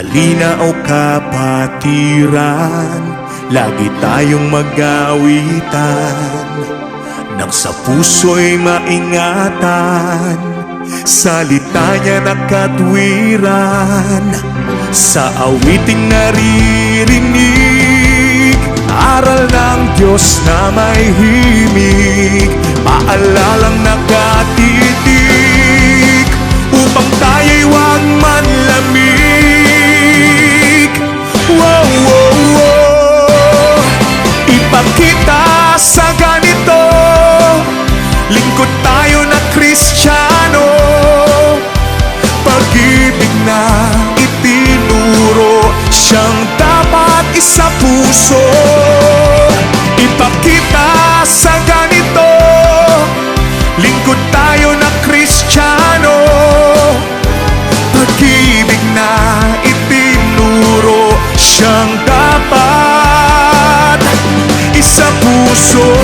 Halina o kapatiran, lagi tayong mag-awitan, nang sa puso'y maingatan, salita niya na katwiran. Sa awiting naririnig, aral ng Diyos na may himig, paalalang nakatitig, upang tayo'y huwag manlamig. Wow, wow, wow. Ipakita sa ganito, lingkod tayo na Kristiyano, pag-ibig na itinuro, siyang dapat isa puso. Ipakita sa ganito, lingkod tayo na Kristiyano, pag-ibig na itinuro, siyang dapat isa puso.